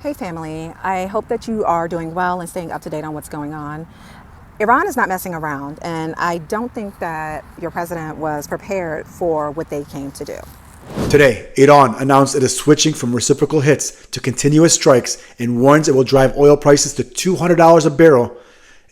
Hey family, I hope that you are doing well and staying up to date on what's going on. Iran is not messing around, and I don't think that your president was prepared for what they came to do. Today, Iran announced it is switching from reciprocal hits to continuous strikes and warns it will drive oil prices to $200 a barrel.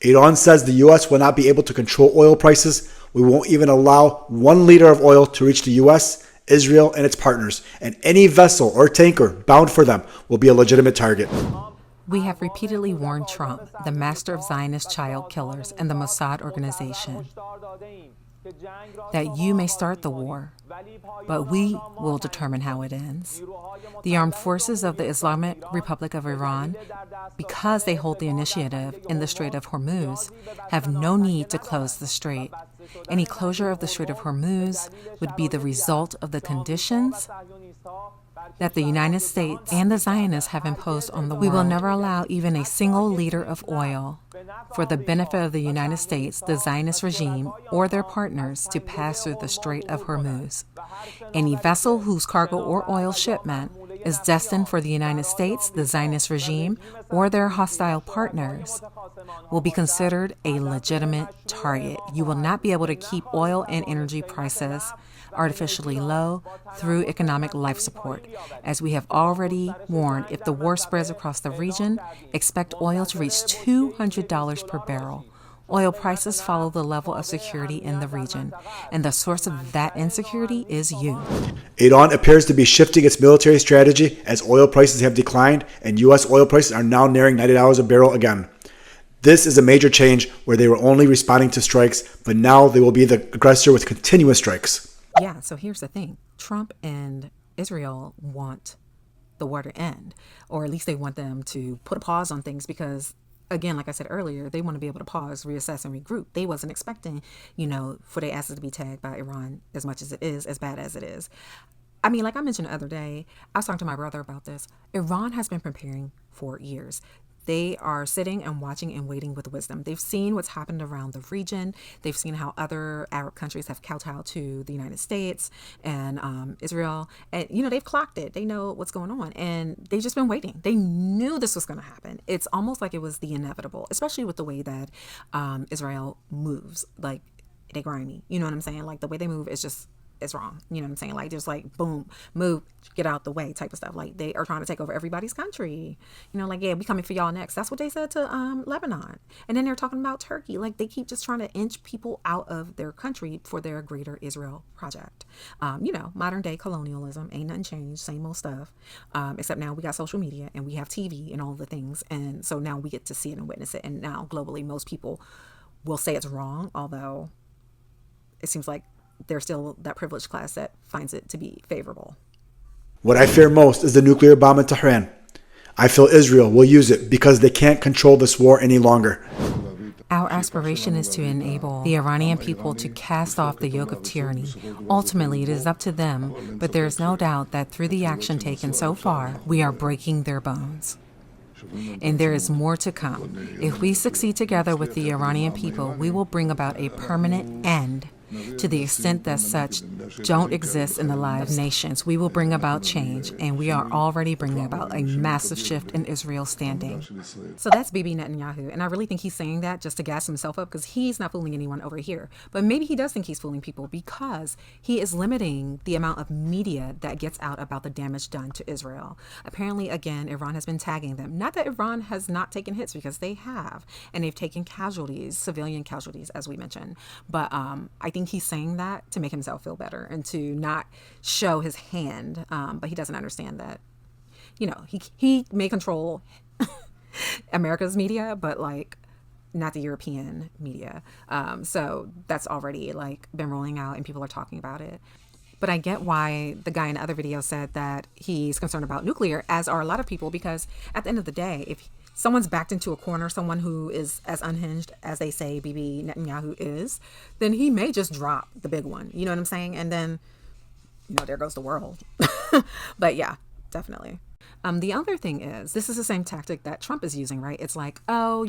Iran says the U.S. will not be able to control oil prices. We won't even allow 1 liter of oil to reach the U.S., Israel, and its partners, and any vessel or tanker bound for them will be a legitimate target. We have repeatedly warned Trump, the master of Zionist child killers and the Mossad organization, that you may start the war, but we will determine how it ends. The armed forces of the Islamic Republic of Iran, because they hold the initiative in the Strait of Hormuz, have no need to close the strait. Any closure of the Strait of Hormuz would be the result of the conditions that the United States and the Zionists have imposed on the world. We will never allow even a single liter of oil for the benefit of the United States, the Zionist regime, or their partners to pass through the Strait of Hormuz. Any vessel whose cargo or oil shipment is destined for the United States, the Zionist regime, or their hostile partners will be considered a legitimate target. You will not be able to keep oil and energy prices artificially low through economic life support. As we have already warned, if the war spreads across the region, expect oil to reach $200 per barrel. Oil prices follow the level of security in the region, and the source of that insecurity is you. Iran appears to be shifting its military strategy as oil prices have declined and U.S. oil prices are now nearing $90 a barrel again. This is a major change where they were only responding to strikes, but now they will be the aggressor with continuous strikes. Yeah, so here's the thing. Trump and Israel want the war to end, or at least they want them to put a pause on things because, again, like I said earlier, they want to be able to pause, reassess, and regroup. They wasn't expecting, for their asses to be tagged by Iran as much as it is, as bad as it is. I mean, like I mentioned the other day, I was talking to my brother about this. Iran has been preparing for years. They are sitting and watching and waiting with wisdom. They've seen what's happened around the region. They've seen how other Arab countries have kowtowed to the United States and Israel. And, they've clocked it. They know what's going on. And they've just been waiting. They knew this was going to happen. It's almost like it was the inevitable, especially with the way that Israel moves. Like, they grimy. You know what I'm saying? Like, the way they move is just... it's wrong. You know what I'm saying? Like, just like, boom, move, get out the way type of stuff. Like, they are trying to take over everybody's country. Like, yeah, we coming for y'all next. That's what they said to Lebanon. And then they're talking about Turkey. Like, they keep just trying to inch people out of their country for their greater Israel project. Modern day colonialism, ain't nothing changed, same old stuff. Except now we got social media and we have TV and all the things. And so now we get to see it and witness it. And now globally, most people will say it's wrong, although it seems like there's still that privileged class that finds it to be favorable. What I fear most is the nuclear bomb in Tehran. I feel Israel will use it because they can't control this war any longer. Our aspiration is to enable the Iranian people to cast off the yoke of tyranny. Ultimately, it is up to them, but there is no doubt that through the action taken so far, we are breaking their bones. And there is more to come. If we succeed together with the Iranian people, we will bring about a permanent end to the extent that such don't exist in the lives of nations. We will bring about change, and we are already bringing about a massive shift in Israel's standing. So that's Bibi Netanyahu, and I really think he's saying that just to gas himself up because he's not fooling anyone over here. But maybe he does think he's fooling people because he is limiting the amount of media that gets out about the damage done to Israel. Apparently, again, Iran has been tagging them. Not that Iran has not taken hits, because they have, and they've taken casualties, civilian casualties, as we mentioned. But I think he's saying that to make himself feel better and to not show his hand. But he doesn't understand that, he may control America's media, but like not the European media. So that's already like been rolling out and people are talking about it. But I get why the guy in the other video said that he's concerned about nuclear, as are a lot of people, because at the end of the day, if someone's backed into a corner, someone who is as unhinged as they say Bibi Netanyahu is, then he may just drop the big one. You know what I'm saying? And then, there goes the world. But yeah, definitely. The other thing is, this is the same tactic that Trump is using, right? It's like, oh,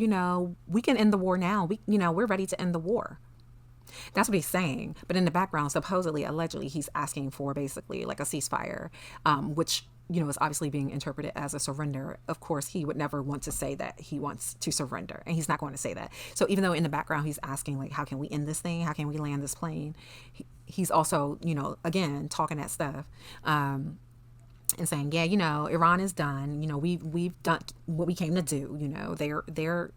we can end the war now. We're ready to end the war. That's what he's saying. But in the background, supposedly, allegedly, he's asking for basically like a ceasefire, which is obviously being interpreted as a surrender. Of course, he would never want to say that he wants to surrender, and he's not going to say that. So even though in the background he's asking, like, how can we end this thing? How can we land this plane? He's also, again, talking that stuff. And saying, yeah, Iran is done. We've done what we came to do. They're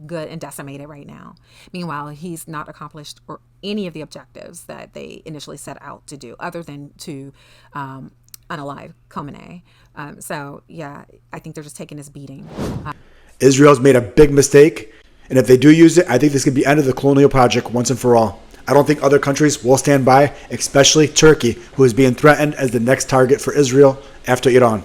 good and decimated right now. Meanwhile, he's not accomplished or any of the objectives that they initially set out to do, other than to unalive Khamenei. So yeah, I think they're just taking this beating. Israel's made a big mistake, and if they do use it, I think this could be the end of the colonial project once and for all. I don't think other countries will stand by, especially Turkey, who is being threatened as the next target for Israel after Iran,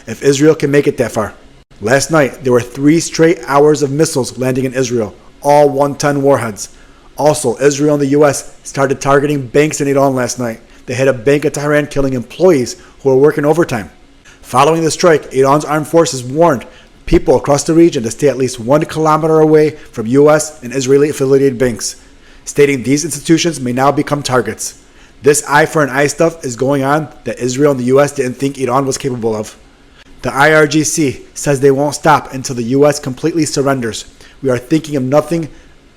if Israel can make it that far. Last night, there were 3 straight hours of missiles landing in Israel, all 1-ton warheads. Also, Israel and the U.S. started targeting banks in Iran last night. They hit a bank at Tehran, killing employees who were working overtime. Following the strike, Iran's armed forces warned people across the region to stay at least 1 kilometer away from U.S. and Israeli-affiliated banks, stating these institutions may now become targets. This eye for an eye stuff is going on that Israel and the U.S. didn't think Iran was capable of. The IRGC says they won't stop until the U.S. completely surrenders. We are thinking of nothing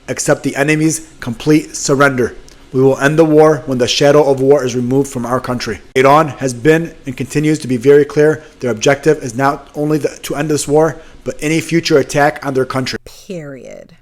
except the enemy's complete surrender. We will end the war when the shadow of war is removed from our country. Iran has been and continues to be very clear. Their objective is not only to end this war, but any future attack on their country. Period.